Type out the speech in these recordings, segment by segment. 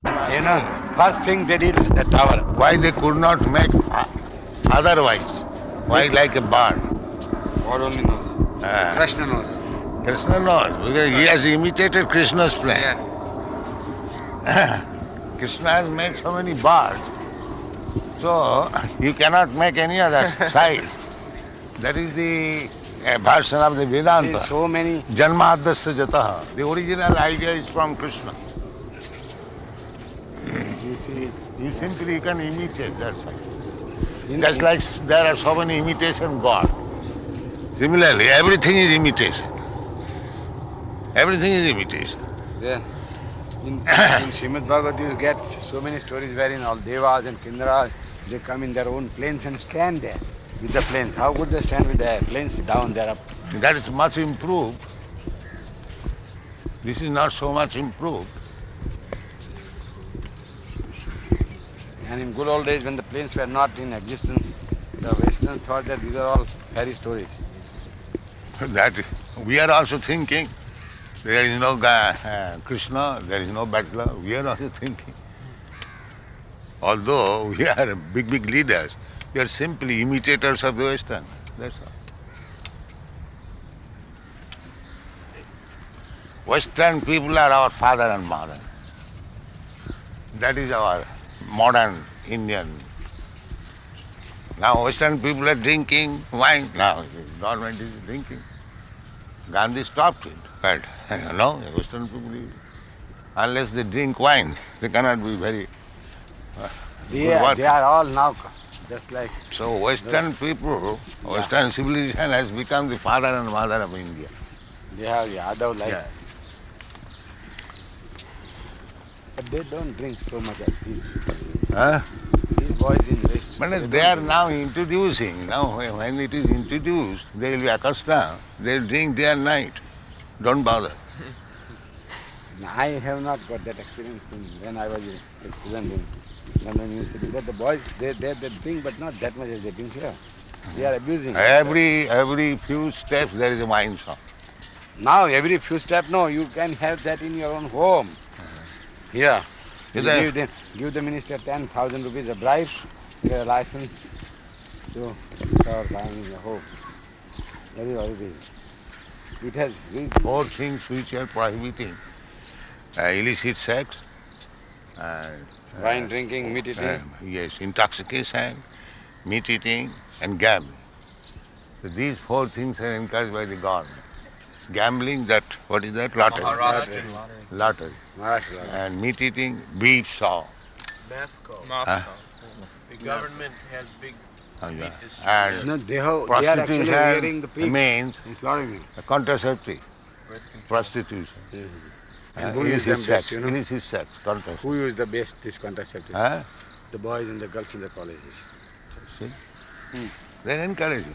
You know, first thing they did is the tower. Why they could not make otherwise? Why like a bird? God only knows. Krishna knows. Krishna knows, because he has imitated Krishna's plan. Krishna has made so many birds, so you cannot make any other side. That is the version of the Vedanta. So many. Janmadasya jataha. The original idea is from Krishna. You see, You simply can imitate, that's why. Just like there are so many imitation gods. Similarly, everything is imitation. Everything is imitation. yeah. In Srimad Bhagavad you get so many stories wherein all devas and kindaras, they come in their own planes and stand there with the planes. How could they stand with the planes down there up? That is much improved. This is not so much improved. And in good old days when the planes were not in existence, the Westerners thought that these are all fairy stories. That we are also thinking. There is no Krishna, there is no battler. We are also thinking. Although we are big leaders, we are simply imitators of the Western. That's all. Western people are our father and mother. That is our modern Indian. Now Western people are drinking wine. Now the government is drinking. Gandhi stopped it. But Western people, unless they drink wine, they cannot be very They are all now just like... So Western people, Western civilization has become the father and mother of India. They have Yadav like... Yeah. But they don't drink so much as these people. Huh? These boys in West... But they are now introducing. Now when it is introduced, they will be accustomed. They will drink day and night. Don't bother. I have not got that experience when I was a student in London University. But the boys, they drink, but not that much as they drink here. They are abusing. Every few steps there is a wine shop. Now every few steps, no, you can have that in your own home. Yeah. You give the minister 10,000 rupees a bribe, get a license to serve wine in your home. That is all it is. It has four things which are prohibiting: illicit sex, wine drinking, meat eating. yes, intoxication, meat eating, and gambling. So these four things are encouraged by the government. Gambling, what is that? Lottery. Lottery. And meat eating, beef, saw. Moscow. The government has big meat distribution. And no, they are actually rearing the pigs. means contraceptive, prostitution. And who use them best, Illicit sex, contraceptive. Who use the best this contraceptives? The boys and the girls in the colleges. See? They're encouraging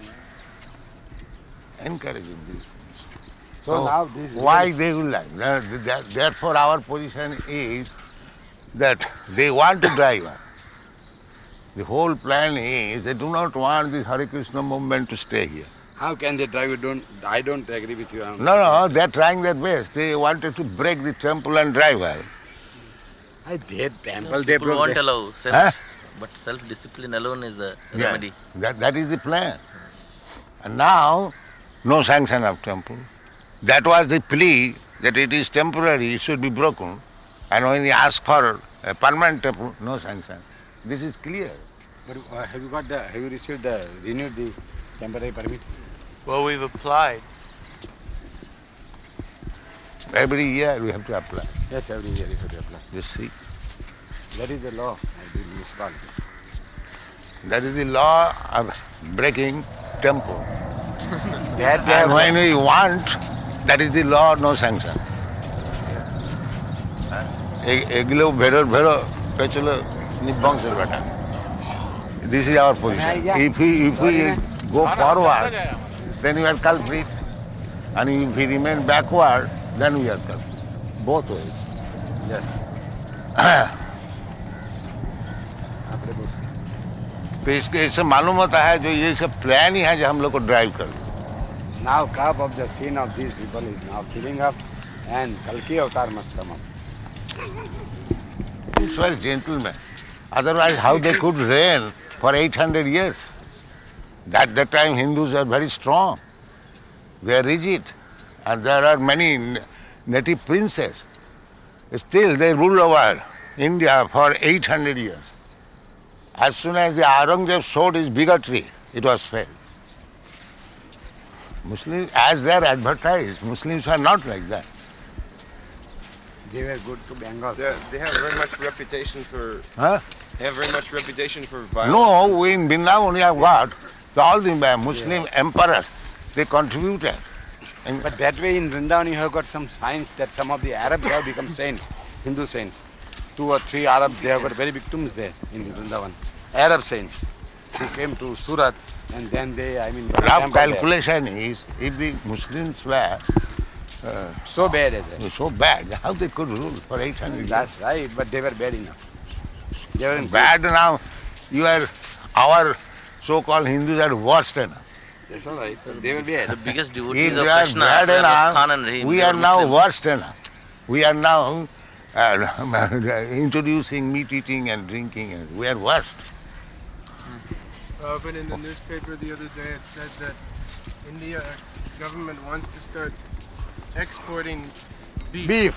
these things. So now why they will like? Therefore our position is that they want to drive us. The whole plan is they do not want this Hare Krishna movement to stay here. How can they drive? I don't agree with you. No, they're trying their best. They wanted to break the temple and drive us. Their temple, they won't allow. But self-discipline alone is a remedy. That is the plan. And now, no sanction of temple. That was the plea that it is temporary, it should be broken. And when we ask for a permanent temple, no sanction. This is clear. But have you received renewed the temporary permit? Well, we've applied. Every year we have to apply. Yes, every year you have to apply. You see. That is the law of the municipality. That is the law of breaking temple. And when we want, that is the law, no sanction. Eglo bhero pechalo nibbang se beta. This is our position. If we go forward, then we are culprit. And if we remain backward, then we are culprit. Both ways. Yes. तो इससे मालूम होता है जो ये सब plan ही है जो हम लोग को ड्राइव कर. Now curb of the sin of these people is now filling up and Kalki avatar must come up. Muslims were gentlemen. Otherwise, how they could reign for 800 years? At that time, Hindus were very strong. They are rigid. And there are many native princes. Still, they ruled over India for 800 years. As soon as the Aurangzeb showed his bigotry, it was failed. Muslims, as they are advertised, Muslims are not like that. They were good to Bengal. They have very much reputation for. Huh? They have very much reputation for violence. No, we in Vrindavan we have got all the Muslim emperors. They contributed. And But that way in Vrindavan you have got some signs that some of the Arabs have become saints, Hindu saints. 2 or 3 Arabs, they have got very big tombs there in Vrindavan. Arab saints who came to Surat and then they, got a rough temple there. calculation is, if the Muslims were So bad as it. so bad, how they could rule for 800 years? That's right, but they were bad enough. They were in Bad now, our so-called Hindus are worse enough. That's all right, but they were bad. The biggest If devotees they of are Krishna bad were Khan enough, and Rahim. we They are were now Muslims. worse enough. We are now introducing meat eating and drinking, and we are worse. But in the newspaper the other day it said that India government wants to start exporting beef.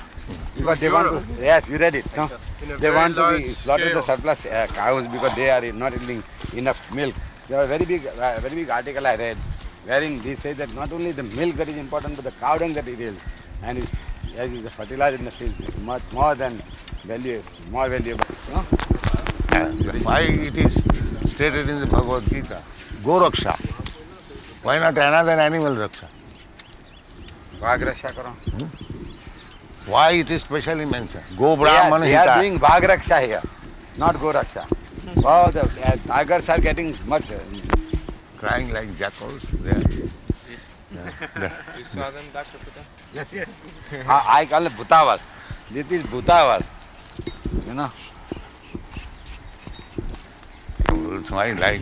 Because they want to, yes, you read it, no? in a They very want to large be slaughter the scale. surplus cows because they are not yielding enough milk. There was a very big article I read wherein they say that not only the milk that is important but the cow dung that it is and is, as is the fertilizer in the field is much more than more valuable. No? Why it is stated in the Bhagavad Gita, Go Raksha. Why not another animal Raksha? Vag Raksha karo. Why it is specially mentioned? Go They Brahman are Hita. doing Vag Raksha here, not Go Raksha. Oh, the tigers are getting much. Crying like jackals there. You saw them, Dr. Putta? Yes. I call it Bhutaval. This is Bhutaval. You know. It's my like.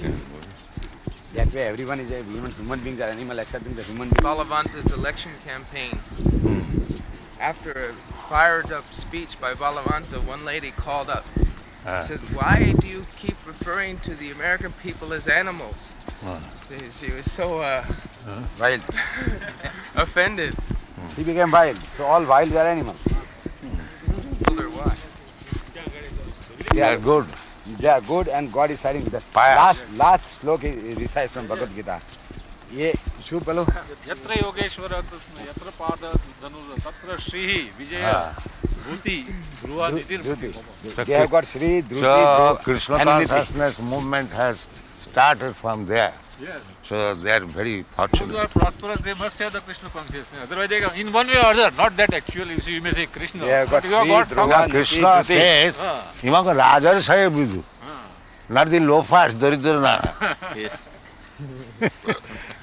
That way everyone is even human beings are animal excepting the human being. Balavanta's election campaign. After a fired up speech by Balavanta, one lady called up. Said, "Why do you keep referring to the American people as animals?" She was so Wild. offended. He became wild. So all wild are animals. Told her why. They are good. They are good and God is siding with us. Pious. Last slok he recites from Bhagavad Gita. ये शू पलो यत्र योगेश्वर कृष्ण यत्र पाद धनुर तत्र श्री विजय धूति ध्रुवा निधिर. They have got Sri, So Dhruti, Krishna and Niti. consciousness movement has started from there. Yes. So they are very Those who are fortunate. prosperous, they must have the Krishna consciousness. Otherwise, they in one way or other, not that actually. You see, you may say Krishna. They have got but you have Sri, got some. Dhruva, Krishna Niti, says, Imaka Rajar Saya Bidu, not the loafers, Daridrana. Yes.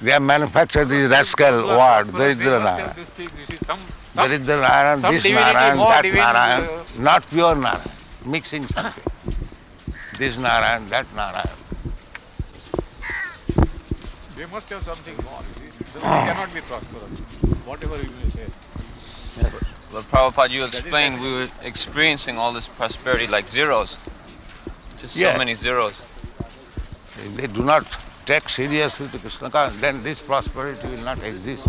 They have manufactured this rascal word, Daridrana. Daridrana, some this divinity, Narayan, more that divinity, Narayan, not pure Narayan, mixing something. This Narayan, that Narayan. They must have something more. You see. They cannot be prosperous. Whatever you may say. But Prabhupada, you explained we were experiencing all this prosperity like zeros. Just Yeah. so many zeros. If they do not take seriously to Krishna consciousness, then this prosperity will not exist.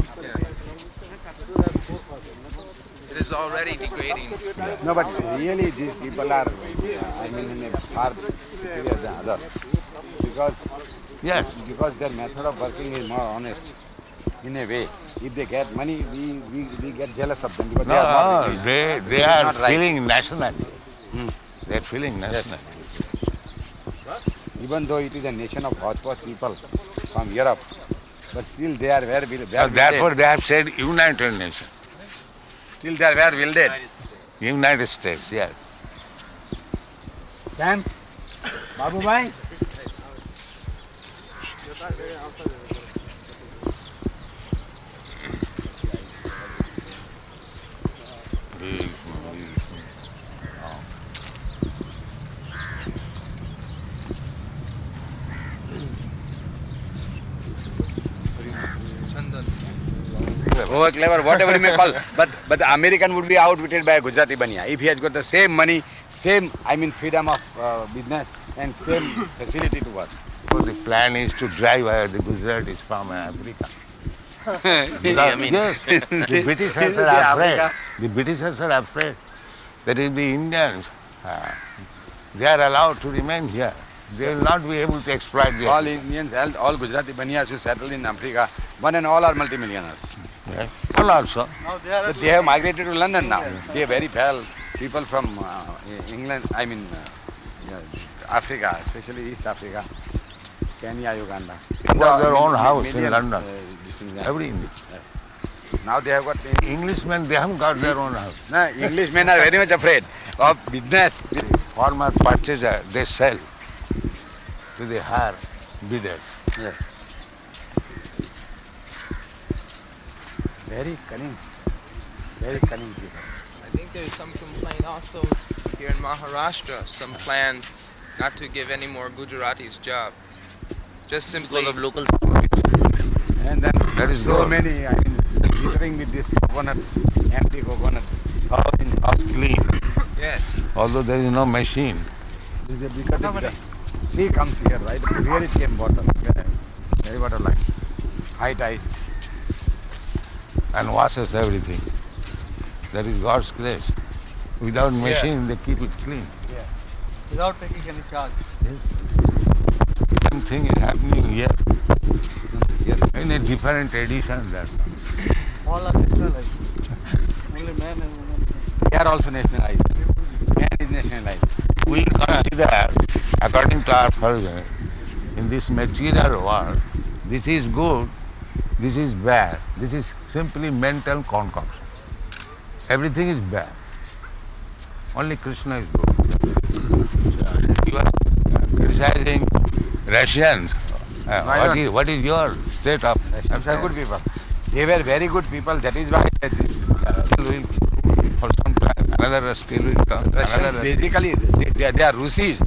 It is already degrading. No, but really these people are, in a far superior than others. Yes. Because their method of working is more honest. In a way, if they get money, we get jealous of them because they are not No, rich. they This is are not right. feeling nationality. They are feeling nationality. Even though it is a nation of hodgepodge people from Europe, but still they are where we So therefore they have said United Nations. Still they are where wielded. United States, yes. Sam, Babu Bhai. Chandas. over clever, whatever you may call. But the American would be outwitted by a Gujarati Baniya. If he has got the same money, same, freedom of business and same facility to work. So the plan is to drive the Gujaratis from Africa. Yes, the Britishers are afraid. The Britishers are afraid that if the Indians, they are allowed to remain here, they will not be able to exploit the All Indians, all Gujarati Baniyas who settle in Africa, one and all are multimillionaires. Yeah. All also. So they have migrated to London now. They are very pale people from England, Africa, especially East Africa, Kenya, Uganda. They got their own house in London. Every English. Yes. Now they have got Englishmen, they haven't got their own house. No, Englishmen are very much afraid of business. Farmer purchaser, they sell to the higher bidders. Yes. Very cunning people. I think there's some complaint also here in Maharashtra, some plan not to give any more Gujaratis job. Just simply Because of local. And then That is so good. many, littering with this coconut, empty coconut. House clean. yes. Although there is no machine. This is a bigger sea comes here, right? Here it came bottom. Very water line. High tide. And washes everything. That is God's grace. Without machine, they keep it clean. Without taking any charge. Same thing is happening here. In a different edition. That All are nationalized. Only men and women. They are also nationalized. Man is nationalized. we consider, according to our version, in this material world, this is good, this is bad. This is simply mental concoction. Everything is bad. Only Krishna is good. You are criticizing Russians. What is your state of? Russians are good people. They were very good people. That is why this Will for some time another skill will come. Russians basically they are Rusis.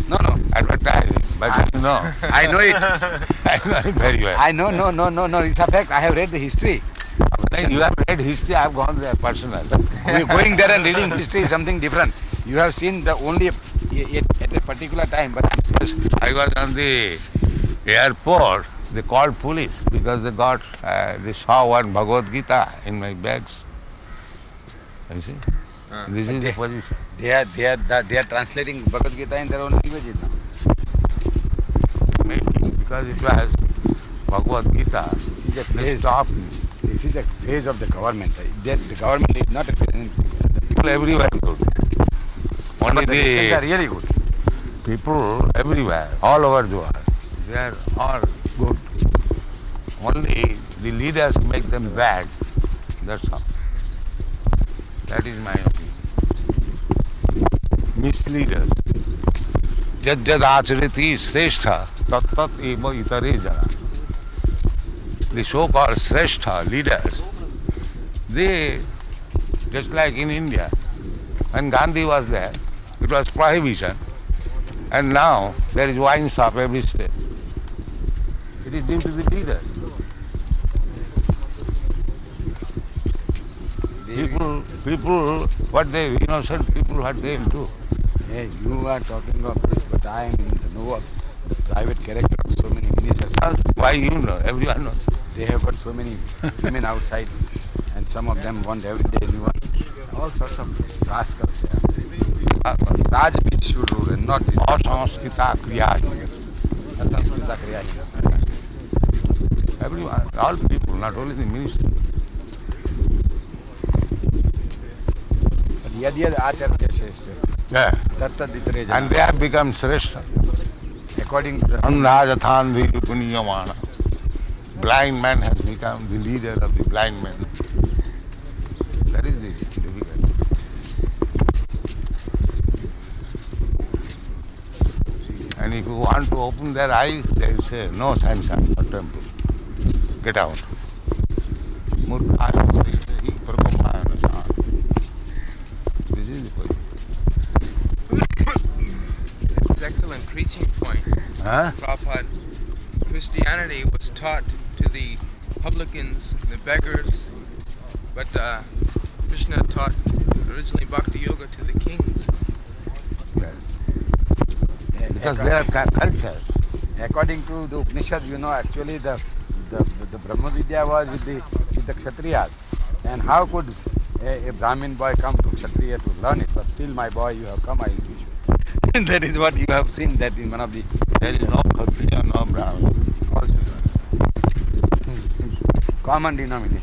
No. Advertising, but you know. I know it. I know it very well. I know. No. It's a fact. I have read the history. You have read history, I have gone there personally. Going there and reading history is something different. You have seen the only at a particular time, but I was on the airport, they called police because they saw one Bhagavad Gita in my bags. You see? This is the position. they are translating Bhagavad Gita in their own languages now. Maybe because it was Bhagavad Gita, they stopped me. This is a phase of the government. The government is not a People everywhere good. Only the Christians are the really good. people everywhere, all over the world, they are all good. Only the leaders make them bad. That's all. That is my opinion. Misleaders. Jad jad achariti sreshtha tat tat eva itare jana. The so-called sreshtha leaders, they, just like in India, when Gandhi was there, it was prohibition, and now there is wine shop every state. It is due to the leaders. People, what they, innocent people, what they will do. Hey, you are talking of this, but I am in the know of the private character of so many ministers. Why you know? Everyone knows. They have got so many women outside, and some of them want every day new one. All sorts of rascals there. Rajbit should rule and not this. Asamskita kriya. Asamskrita kriya. Everyone, all people, not only the minister. But yad acharya shrestha. Yeah. Tattad itare jana. And they have become shrestha. According to the Andhajathan puniyamana. Blind man has become the leader of the blind men. That is the difficulty. And if you want to open their eyes, they will say, no sanction for temple. Get out. Murkhaya parise prakophaya nasana. This is the position. It's excellent preaching point. Huh? Prabhupada, Christianity was taught to the publicans, the beggars, But Krishna taught originally Bhakti Yoga to the kings. Because they are cultures. According to the Upanishad, you know, actually the Brahma Vidya was with the Kshatriyas. And how could a Brahmin boy come to Kshatriya to learn it? But still, my boy, you have come, I will teach you. That is what you have seen that in one of the... There is no Kshatriya, no Brahmin. All children. Common denominator.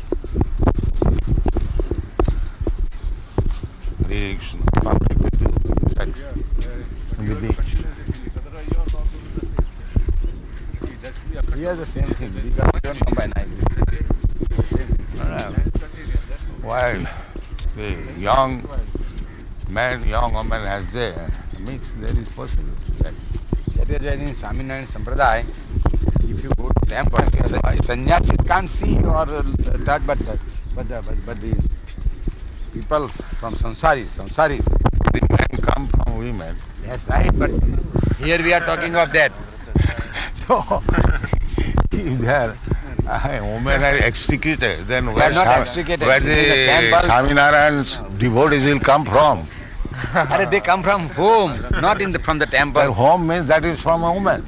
Hare Krishna. Public will do sex. Here the same thing. These are don't combine nicely. While the young man, young woman has there, means there is possibility. That is why in Swaminarayan Sampradaya, if you go to temple, sannyasis can't see or touch, but the people from samsaris. The men come from women. Yes, right, but here we are talking of that. So, if there women are extricated, then They where are not extricated. where In the the temple- Swaminarayan's devotees will come from? They come from homes, not from the Their temple. home means that is from a woman.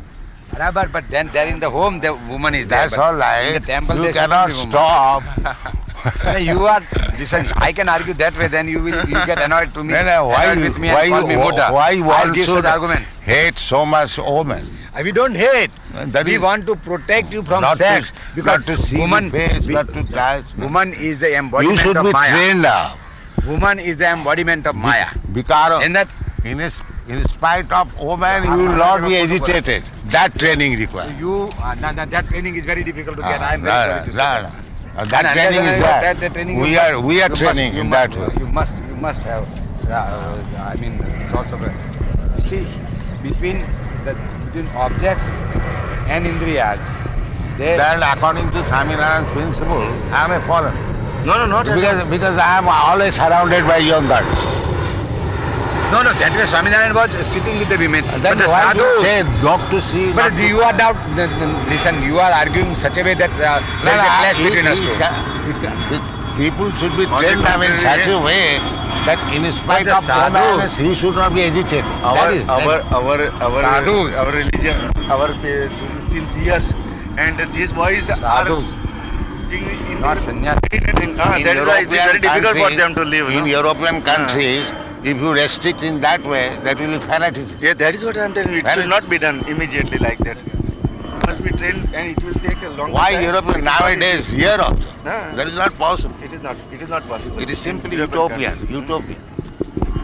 But then there in the home, the woman is there. That's but all right. In the temple, You there cannot shouldn't be woman. stop. You are, listen, I can argue that way, then you get annoyed to me. No, why annoyed with me and call me Mota. why I'll one give should such argument. hate so much women? We don't hate. That We is want to protect you from not sex. to, Because not to see woman, the face, not to touch. woman is the You embodiment should of be Maya. trained up. Woman is the embodiment of Maya. Because And that in spite of woman, you will not be agitated. That training required. that training is very difficult to get. I am very sorry to say that. That training is there. That training We are training in that way. You must have. I mean, source of. You see, between objects and indriyas, Then according to Swaminarayan's principle, I am a foreigner. No, not Because I am always surrounded by young girls. No, that way Swaminarayan was sitting with the women. Then But the why do you sadhus, say not to see? but not to you are now, listen, you are arguing in such a way that there is a clash between us two. People should be trained in such a way that in spite the of women, sadhus- he should not be agitated. That is- Sadhus. our religion, since years, and these boys Sadhus, are not sannyasi. that is why it is very difficult for them to live. In European countries, if you restrict in that way, that will be fanaticism. Yeah, that is what I am telling you. It should not be done immediately like that. It must be trained, and it will take a long Why time. European nowadays here also? No. That is not possible. It is not possible. It is simply European utopian. Utopian.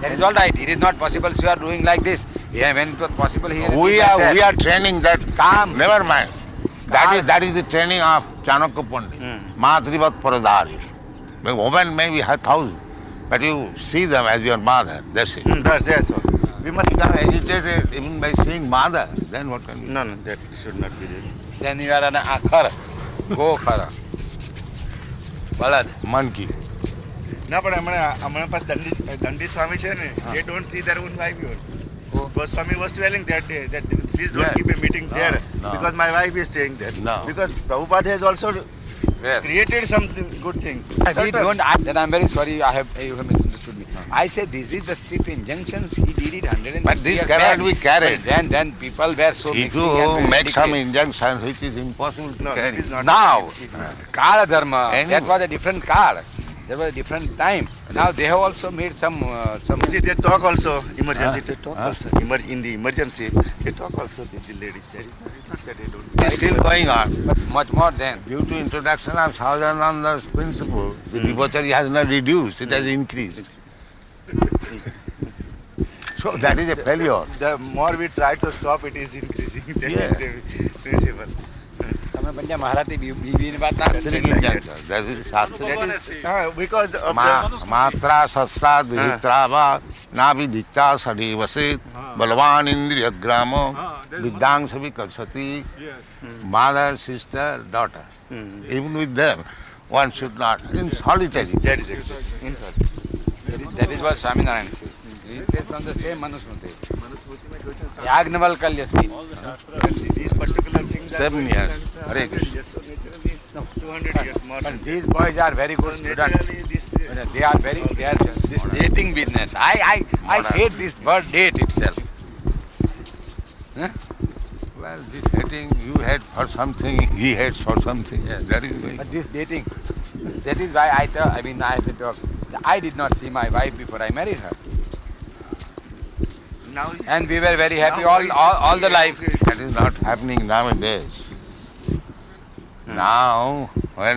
That is all right. It is not possible. So you are doing like this. Yeah, when it was possible here. We are training that. Calm. Never mind. That is the training of Chanakya Pandit. Matrivat Paradarish. The woman may be 1,000, but you see them as your mother. That's it. That's all. We must Become agitated even by seeing mother. Then what can we? No, that should not be there. Then you are an akhar. Go khara. Balad. Monkey. ના પણ હમણાં pass દંડી સ્વામી છે ને they don't see their own wife even. Goswami was telling that day that please don't keep a meeting there because my wife is staying there. No. Because Prabhupada has also created something good thing. We don't. Then I'm very sorry. You have misunderstood me. I say this is the strict injunctions. He did it 150 But this years cannot back. be carried. But then people were so If mixing you and make some ridiculous. injunctions which is impossible to No, carry. it is not. Now, Kala Dharma, Anyway. that was a different Kala. There was a different time. Now they have also made some. See, they talk also emergency. They talk also in the emergency. They talk also the ladies. It's not that they don't. It's still going on. But much more than. Due to introduction of Sahajananda's principle, the debauchery has not reduced, it has increased. So that is a failure. The more we try to stop, it is increasing. That is the principle. તમે પંજા મહારાતી બીબીની વાત ના Strict injunction. That is Shastra. Because of Matra sasrat vihitrava navi dikta sadivasit balvan indriya gramo vidyang savikasati mother, sister, daughter. Even with them, one should not, in solitary. that is exactly. That is what Swaminarayan says. He says from the same Manusmriti. Yagnavalkalyasti. These particular things 7 years. Hare Krishna. Yes, so naturally, 200 years more. But these boys are very good students. Naturally, They are this dating business. I hate this word date itself. Huh? Well, this hating, you hate for something, he hates for something. Yes. That is why. But this dating, that is why I have to talk. I did not see my wife before I married her. Now, And we were very happy now all the life. That is not happening nowadays. Now, when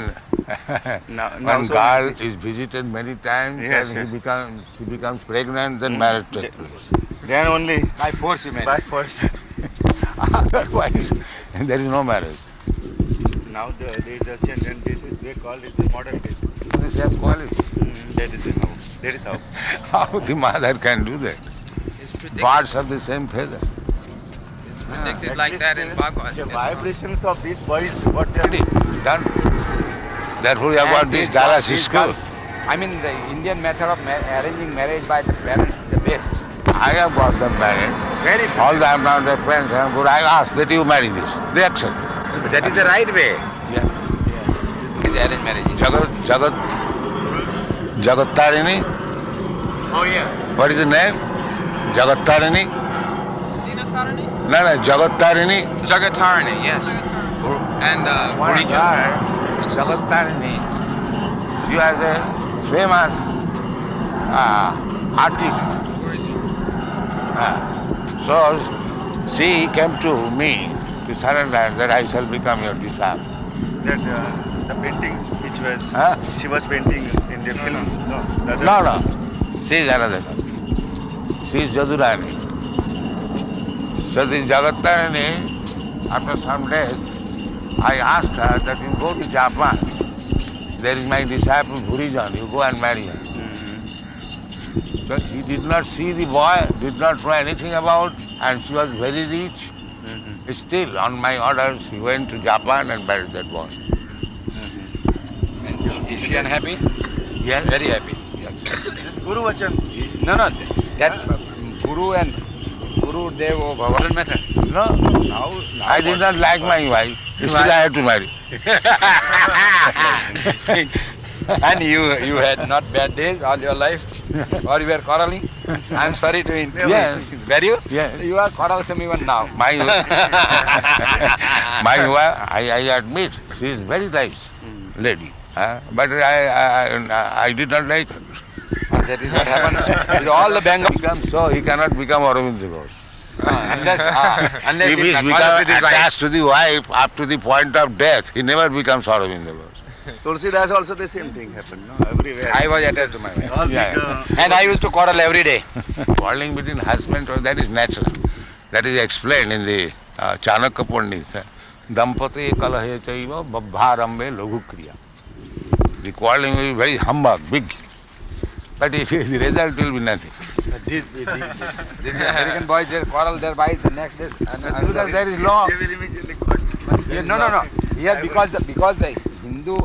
when so girl is visited many times Yes, and yes. she becomes pregnant, then marriage takes place. then only By force you married. by force. Otherwise, there is no marriage. Now there is a change, and this is they call it the modern day. The same quality. That is how. That is how. How the mother can do that? It's predicted, Birds of the same feather. it's predicted At like least, that in Bhagavad. The Yes. vibrations of these boys, what they Ready? Done. Therefore, we have got And this these Dallas these school. girls, I mean, the Indian method of arranging marriage by the parents is the best. I have got them married. Very All the time now their parents are good. I ask that you marry this. They accept. But that is the right way. Yeah. Is arranged marriage. Jagat Tarini. Oh yes. What is the name? Jagat Tarini? No, Jagat Tarini. Jagatarani, yes. And One Puri girl, Jagat Tarini. She was a famous artist. So she came to me to surrender that I shall become your disciple. That the paintings which was Huh? she was painting in the film. No. the other- No. She is another. She is Jadurani. So this Jagattarani, after some days, I asked her that you go to Japan. There is my disciple Bhurijan, you go and marry her. So he did not see the boy, did not know anything about, and she was very rich. Still, on my orders, he went to Japan and married that boy. And is she unhappy? Yes. Very happy. Guru Vachan. No, that Guru and Guru Dev Bhavan method. No, Now I did not like my wife. Still I had to marry. And you had not bad days all your life? Or you were quarreling? I'm sorry to interrupt. Yes. Were you? Yes. You are quarrelsome even now. My wife, I admit, she is very nice lady. But I did not like her. That is what happened with all the Bengal. So he cannot become Aurobindo Ghosh. Unless If he he is is with his wife. attached to the wife up to the point of death, he never becomes Aurobindo Ghosh. Tulsidas also the same thing happened. No, everywhere. I was attached to my wife. All Yeah. big, And I used to quarrel every day. Quarreling between husband and that is natural. That is explained in the Chanakya Pandita. Dampati kalahe chaiva babharambe laghu kriya. The quarreling will be very humbug, big. But if the result will be nothing. These American boys, they quarrel their wives the next day. Because there is law. they will immediately cut. No. Here because the Hindu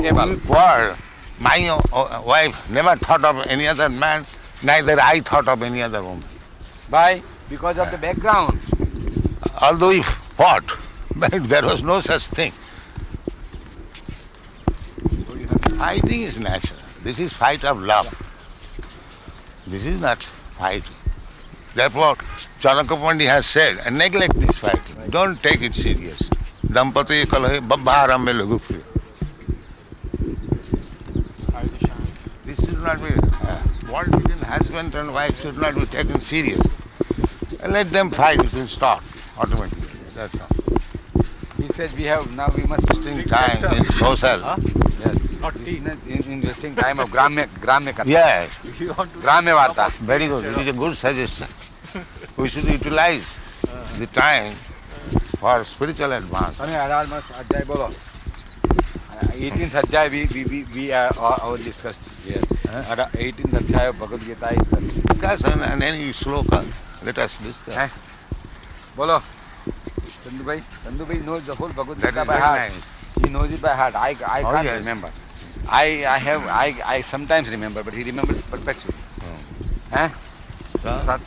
We quarrel. My wife never thought of any other man, neither I thought of any other woman. Why? Because of the background. Although we fought, but there was no such thing. Fighting is natural. This is fight of love. This is not fight. Therefore, Chanakya Pandita has said, neglect this fight. Don't take it serious. Dampati kalahe babharambe laghu kriya. This should not be, quarrel between husband and wife should not be taken serious. And let them fight, it will stop automatically. That's all. He says we must Wasting time in social. Yes. In wasting time of Gramya Katha. Yes, Gramya Varta. very good. It is a good suggestion. We should utilize the time for spiritual advance. Swami Adal Adhyay bolo. 18th Adhyay we our discussed here. 18th Adhyay of Bhagavad Gita is Discussion and any sloka, let us discuss. Bolo. Chandu bhai knows the whole Bhagavad That Gita is by very heart. nice. He knows it by heart. I can't yes. remember. I sometimes remember, but he remembers perpetually. So,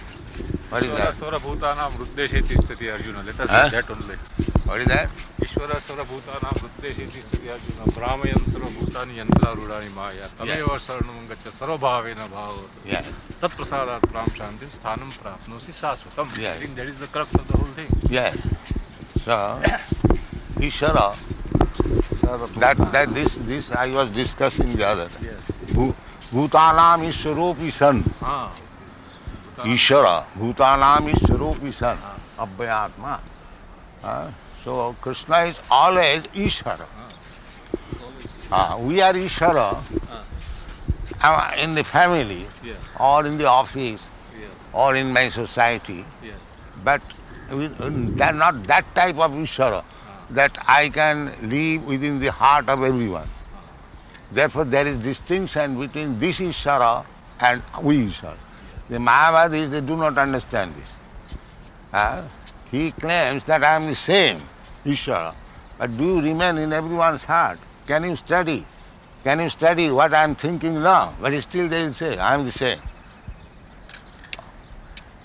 What is that? Sarvabhutanam Ruddesheti Sthiti Arjuna. Let us read that only. What is that? Ishvara Sarvabhutanam Ruddesheti Sthiti Arjuna. Brahmayan Sarvabhutani Yantla Rudani Maya. Tameva Saranam Gacha Sarvabhavena Bhava. Yeah. Tat Prasadat Pram Shantim Sthanam Prapnosi Sasvatam. Yeah. I think that is the crux of the whole thing. Yes. So, Ishvara, that this I was discussing the other day. Yes. Bhutanam Ishwaropi San. Ishvara. Bhutanam Ishwaropi San. Abhyatma. So Krishna is always Ishvara. We are Ishvara in the family, Yes. or in the office, Yes. or in my society. Yes. But they are not that type of Ishvara that I can live within the heart of everyone. Therefore, there is distinction between this Ishvara and we Ishvara. The Mayavadis, they do not understand this. He claims that I am the same Ishvara, but do you remain in everyone's heart? Can you study? Can you study what I am thinking now? But still they will say, I am the same.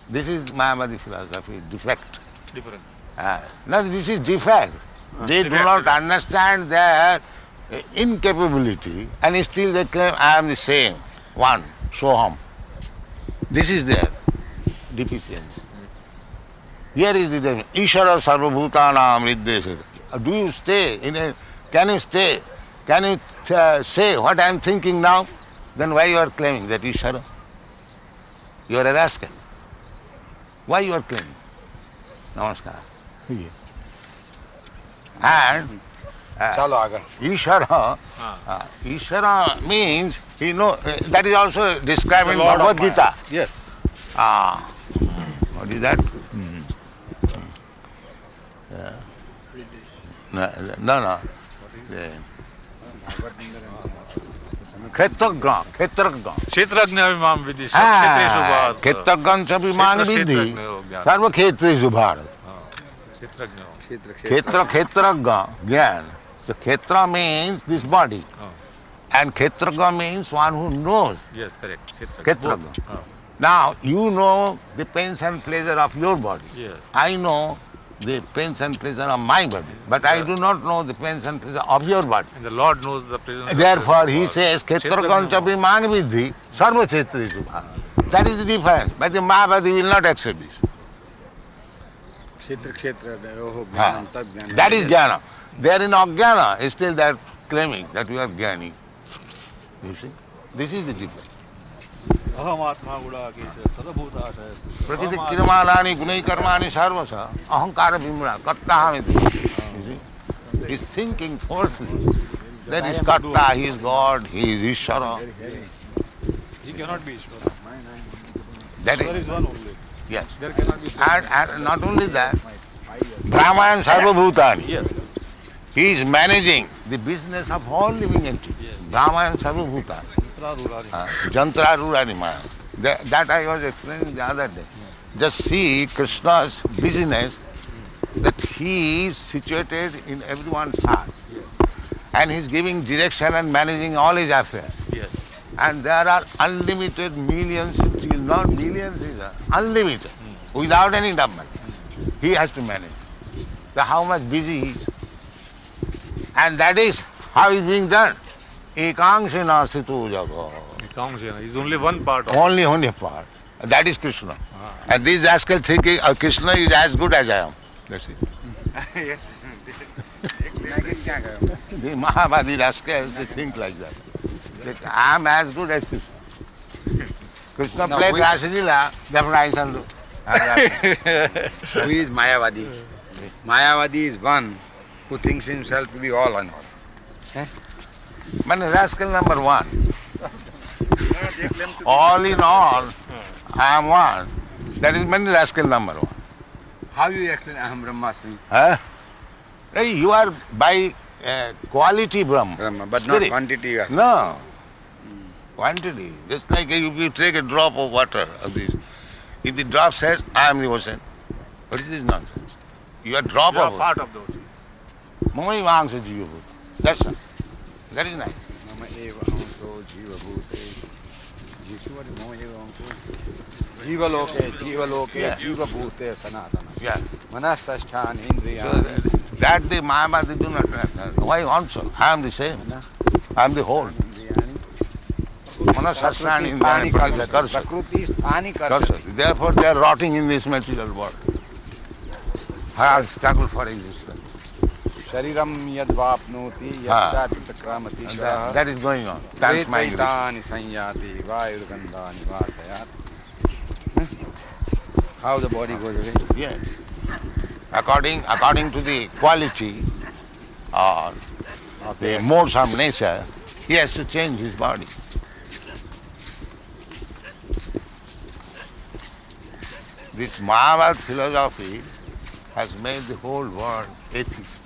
This is Mayavadi philosophy, defect. Difference. No, this is defect. They do not understand their incapability, and still they claim, I am the same one, Soham. This is their deficiency. Here is the definition. Ishvara sarvabhutanam riddhesara. Do you stay can you stay? Can you say what I am thinking now? Then why you are claiming that Ishvara? You are a rascal. Why you are claiming? Namaskar. And Ishvara, Ishvara means, that is also described in Bhagavad Gita. Yes. What is that? No. Kshetragna. Kshetragna Vimam Vidhi. Kshetreshu Bharat. Kshetragna Vimam Vidhi. Sarva Kshetreshu Bharat. Kshetragna, Gyan. So Kshetra means this body. And Kshetragna means one who knows. Yes, correct. Kshetragna. Now, you know the pains and pleasure of your body. Yes. I know the pains and pleasure of my body, but I do not know the pains and pleasure of your body. And the Lord knows the presence. Therefore, he says, Kshetragancha Bhiman Vidhi, Sarva Kshetreshu Bharat. That is the difference. But the Mayavadi will not accept this. That is Jnana. They are in Ajnana, still they are claiming that we are Jnani. You see? This is the difference. Prakriti kirmalani gunai karmani sarvasa ahankara bhimra kattahamiti. You see? He is thinking falsely. That is Katta, he is God, he is Ishvara. He cannot be Ishvara. That Ishvara is one only. Yes. There cannot be And not only that, Brahman Sarvabhutani. Yes. He is managing the business of all living entities. Yes. Brahman Sarvabhutani. Jantra Rurani Maya. That I was explaining the other day. Just see Krishna's business, that he is situated in everyone's heart. Yes. And he is giving direction and managing all his affairs. Yes. And there are unlimited millions, not millions, unlimited, without any government. He has to manage. So how much busy he is. And that is how it is being done. Ekangsena sito jaga. Ekangsena is only one part of Only a part. That is Krishna. And these rascals thinking Krishna is as good as I am. That's it. Yes. The Mahabadi rascals, they think like that. That I am as good as Krishna. Krishna played Rasalila, therefore I shall do. Who is Mayavadi? Mayavadi is one who thinks himself to be all and all. Man, rascal number one. All in all, I am one. That is many rascal number one. How you explain Aham Brahmasmi? Hey, you are by quality Brahma. Brahma, but Spirit. not quantity. No. Quantity. Just like if you take a drop of water of this, if the drop says, I am the ocean, what is this nonsense? You are drop of part of the ocean. Mama Vangsa Jiva Bhuta. That's all. That is nice. Mama Eva Amso Jiva Bhute. Jisu, what is Mama Eva Amso? Jivaloke, Jivabhute, Sanatana. Yeah. Manastasthani, So Indriya. that the Mayavadi do not understand. Why also? I am the same. I am the whole. Manasasthani, Indriya, Prakruti sthani karsati. Therefore they are rotting in this material world. Hard struggle for existence. Shariram yadvapnoti yachati takramati shah. That is going on. That's my Vetvaitani sanyati vayurgandhani vasayat. How the body goes away? Yes. According to the quality or the modes of nature, he has to change his body. This Mayavad philosophy has made the whole world atheist.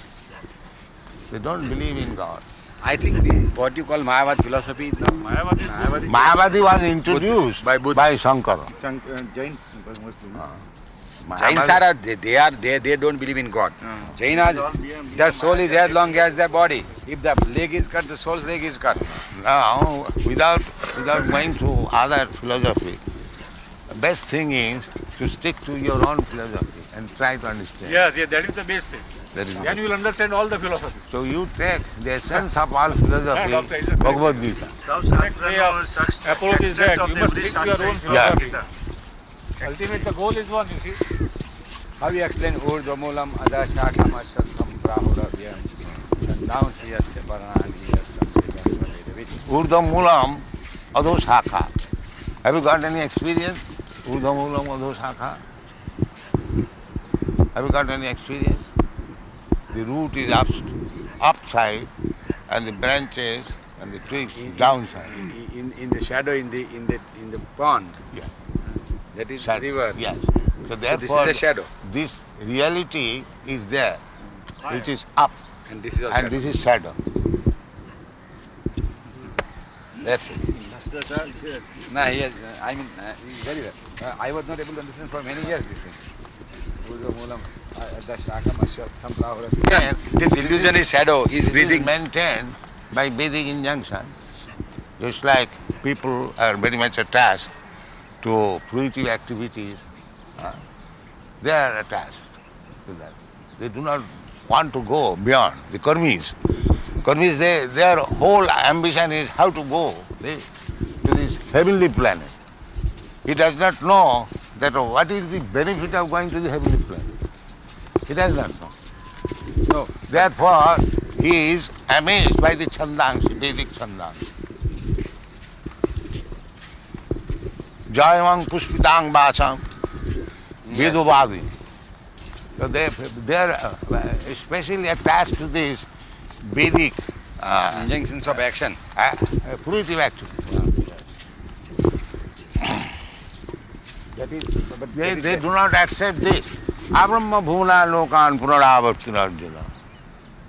They don't believe in God. I think what you call Mayavad philosophy is not Mayavadi was introduced by Shankara. Jains mostly. Jains are they don't believe in God. Jainas, their soul is as long as their body. If the leg is cut, the soul's leg is cut. Now, without going to other philosophy, the best thing is to stick to your own philosophy and try to understand. Yes, that is the best thing. Then you will understand all the philosophy. So you take the essence of all philosophy, Bhagavad Gita. Approach is that you must stick to your own philosophy. Ultimate, the goal is one, you see. How you explain Urdhvamulam Adashakam Ashtatham Prahuravayam Chandansi Yasya Paranani Yasya Urdhvamulam Adhoshakha. Have you got any experience? Urdhvamulam Adhoshakha? Have you got any experience? The root is upside and the branches and the twigs downside. In the shadow in the pond. Yeah. That is Shadow. reverse. Yes. So This therefore, is the shadow. this reality is there, which is up, And this is also and this is shadow. That's it. No, yes, I mean, very well. I was not able to understand for many years this thing. Urdhvamulam Adashakam Ashtatham Prahuravayam. This illusion is shadow, is It breathing. is maintained by Vedic injunction. Just like people are very much attached to fruitive activities, they are attached to that. They do not want to go beyond. The karmis, their whole ambition is how to go to this heavenly planet. He does not know that what is the benefit of going to the heavenly planet. He does not know. No. Therefore, he is amazed by the Chandansi, Vedic Chandansi. Jayamang Pushpitang Bacham, Veduvadi. So they are especially attached to this Vedic Injunctions of action. fruitive activity. That is, but They do not accept this. Abrahma Bhumna Lokan Punaravartinarjuna.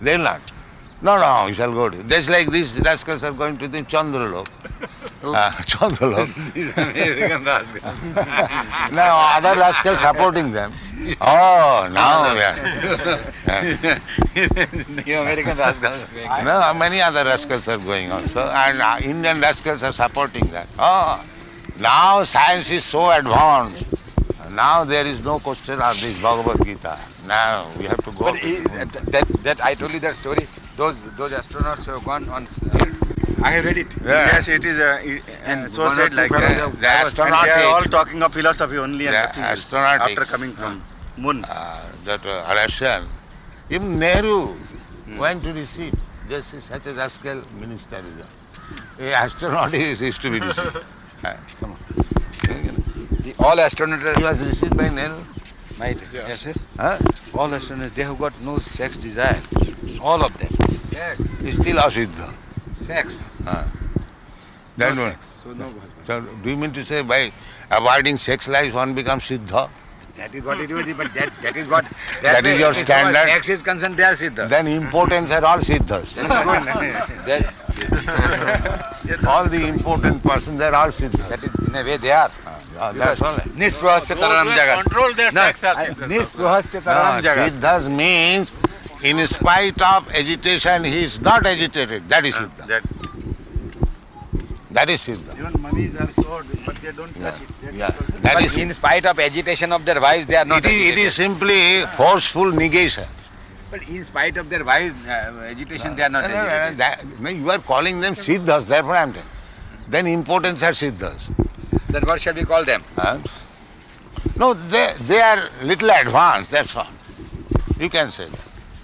They will not. No, we shall go to. Just like these rascals are going to the Chandralok. Chandralok. these American rascals. Now other rascals supporting them. Oh, now they are. The American rascals. No, many other rascals are going also, and Indian rascals are supporting that. Oh, now science is so advanced. Now there is no question of this Bhagavad Gita. Now we have to go. But that I told you that story. Those astronauts who have gone on. I have read it. Yeah. Yes, it is And so one or said two like fellows that. have- The And they are all astronautics, talking of philosophy only and Yeah, nothing else astronautics. after coming from moon. that Russian, even Nehru went to receive. Just such a rascal minister is there. A astronaut is to be received. Come on. All astronauts. He was received by Nehru. Might. Yes, yes. Huh? All astronauts, they have got no sex desire. All of them. Sex. He's still asiddha. Sex. That No one. sex. So no husband. So do you mean to say by avoiding sex life one becomes siddha? That is what it is, but that is what. That is way, your as far as standard? Sex is concerned, they are siddha. Then impotents are all siddhas. That All the important persons, they are all siddhas. is, in a way, they are. That's all. Nisprahasya taranam jagat. Control their No, sex are siddhas. Nisprahasya taranam jagat. Siddhas means in spite of agitation, he is not agitated. That is siddha. That That is Siddha. Even monies are sold, but they don't touch it. Yeah. That But is in Siddha. spite of agitation of their wives, they are not It is agitated. simply forceful negation. But in spite of their wives' agitation, they are not agitated. No, you are calling them Siddhas, therefore I am telling. Then importance are Siddhas. Then what shall we call them? Huh? No, they are little advanced, that's all. You can say that.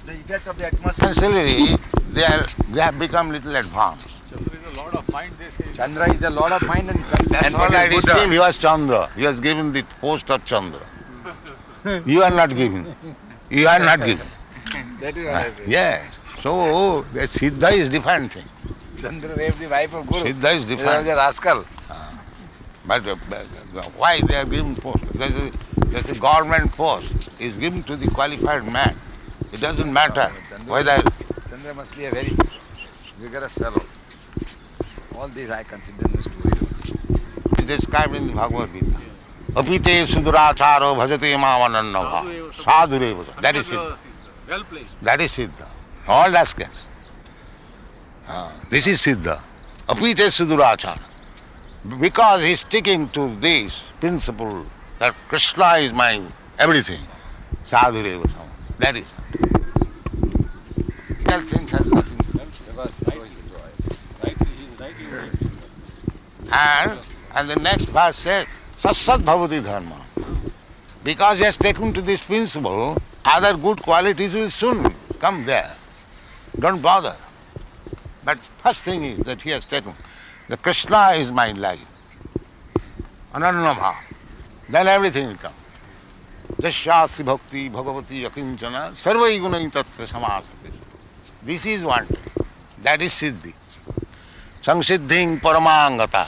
The effect of the atmosphere. Essentially, they have become little advanced. Chandra is a lord of mind, they say. Chandra is the lord of mind That's and all what right. is Buddha? Still he was Chandra. He was given the post of Chandra. You are not given. You are not given. That is what I say. Yes. So, the Siddha is different thing. Chandra raped the wife of Guru. Siddha is He was different. a rascal. But why they are given post? There's a government post. It's given to the qualified man. It doesn't matter whether Chandra must be a very vigorous fellow. All these I consider as to it's described in the Bhagavad Gita. Apite suduracharo bhajate mamanannava. Sadhureva. That is Siddha. Well placed. That is Siddha. All askers. This is Siddha. Apite sudurachara. Because he is sticking to this principle that Krishna is my everything. Sadhureva. That is. That things has nothing. And the next verse says, Satsat bhavati dharma. Because he has taken to this principle, other good qualities will soon come there. Don't bother. But first thing is that he has taken, the Krishna is my life. Anannabha. Then everything will come. Jasyasti bhakti bhagavati yakinchana sarvai gunai tatra samasati. This is wanted. That is siddhi. Samsiddhing paramangata.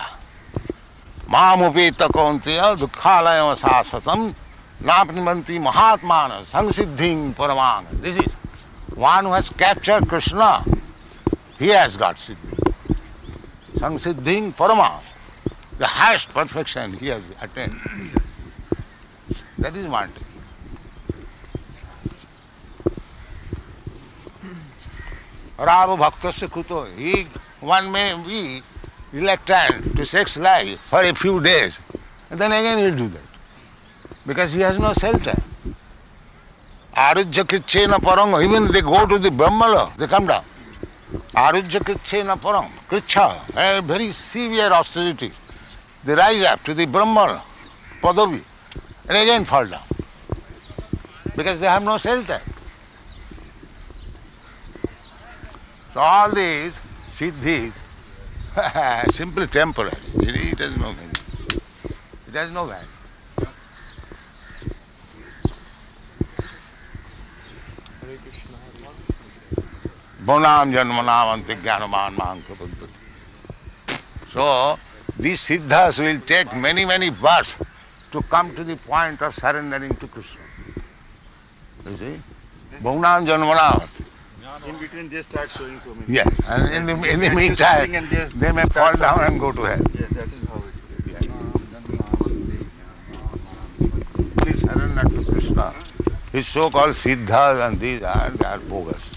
Mamupeta kaunteya dukkhalayam sasatam napnimanti mahatmana samsiddhing paramangata. This is one who has captured Krishna. He has got siddhi. Samsiddhing paramangata. The highest perfection he has attained. That is wanted. Rava bhaktasya kuto. One may be reluctant to sex life for a few days, and then again he will do that. Because he has no shelter. Arujya krichena parang, even they go to the Brahmala, they come down. Arujya krichena parang, kricha, a very severe austerity. They rise up to the Brahmala, Padavi, and again fall down. Because they have no shelter. So all these siddhis, simply temporary. It has no meaning. It has no value. Bhavanam janmanam ante jnanaman maham prapaddati. So, these siddhas will take many, many births to come to the point of surrendering to Krishna. You see? Bhavanam janmanam. In between they start showing so many. Yes, and in the meantime, they may fall down and go to hell. Yes, that is how it is. Please surrender to Krishna. His so-called siddhas and these they are bogus.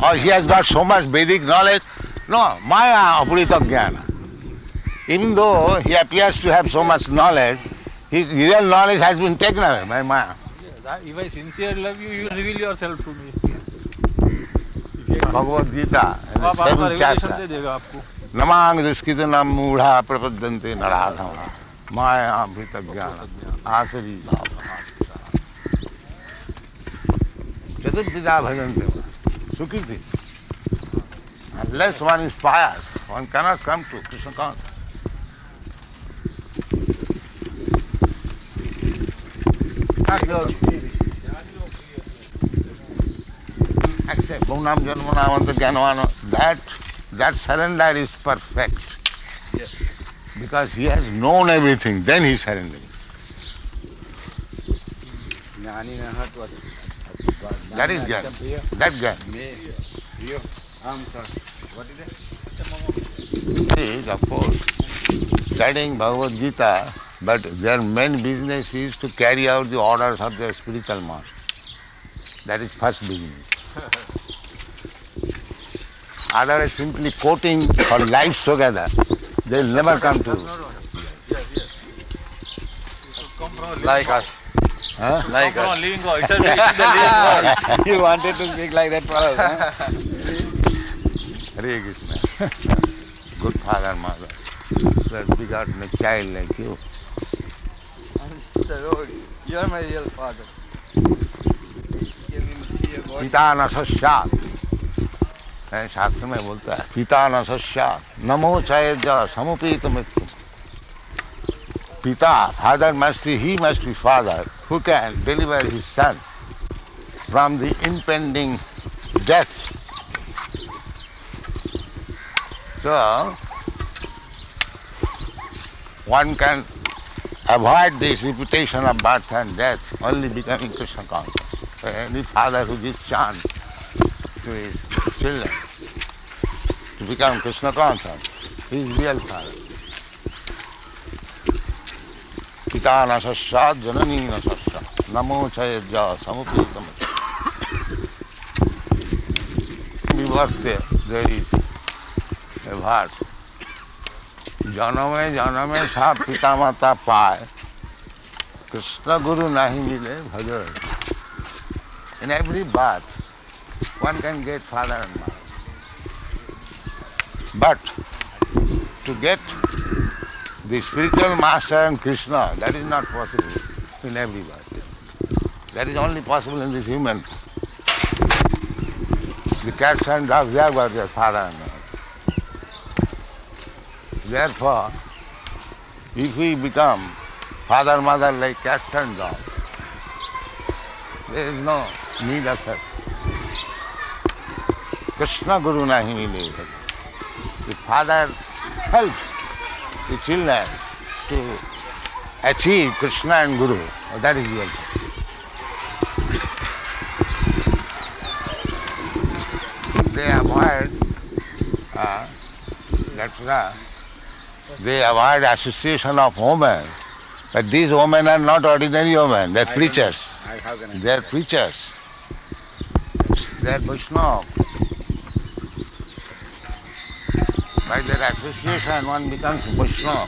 Or he has got so much Vedic knowledge. No, Maya apurita jnana. Even though he appears to have so much knowledge, his real knowledge has been taken away by Maya. If I sincerely love you, you reveal yourself to me. Bhagavad Gita, in the आप आपका 7th revelation chapter. दे देगा आपको. Namang duskita mudha prapaddante naradhama maya amrita jnana asari bhava. Chaturvida bhajante sukhiti. Unless one is pious, one cannot come to Krishna consciousness. Accept Bhavanam Janmanamanta Jnanavana, that surrender is perfect. Yes. Because he has known everything, then he is surrendering. That is Jnana. That Jnana. What is it? He is, of course, studying Bhagavad Gita, but their main business is to carry out the orders of their spiritual master. That is first business. Father is simply quoting for lives together. They'll never come to. Like us. Huh? Like us. Living God. It's a living God. You wanted to speak like that for us, huh? Hare Krishna. Good father and mother. That begotten a child like you. You are my real father. पिता न सस्यात् शास्त्र में बोलता है पिता न सस्यात् नमो चयज समुपीत मृत्यु पिता father must be, he must be father who can deliver his son from the impending death. So one can avoid this reputation of birth and death only becoming Krishna conscious. Any father who gives chance to his children to become Krishna conscious, he is real father. Pita na sasya, janani na sasya, namo chayajya samupitam. There is a verse. Janame janame sa pita mata paye, Krishna Guru nahi mile bhajan. In every birth, one can get father and mother. But to get the spiritual master and Krishna, that is not possible in every birth. That is only possible in this human. The cats and dogs, they have got their father and mother. Therefore, if we become father, mother like cats and dogs, there is no need of help. Krishna Guru nahi mile. The father helps the children to achieve Krishna and Guru. That is real. They avoid they avoid association of women. But these women are not ordinary women, they are preachers. They are preachers. They are Vaishnava. By their association one becomes Vaishnava.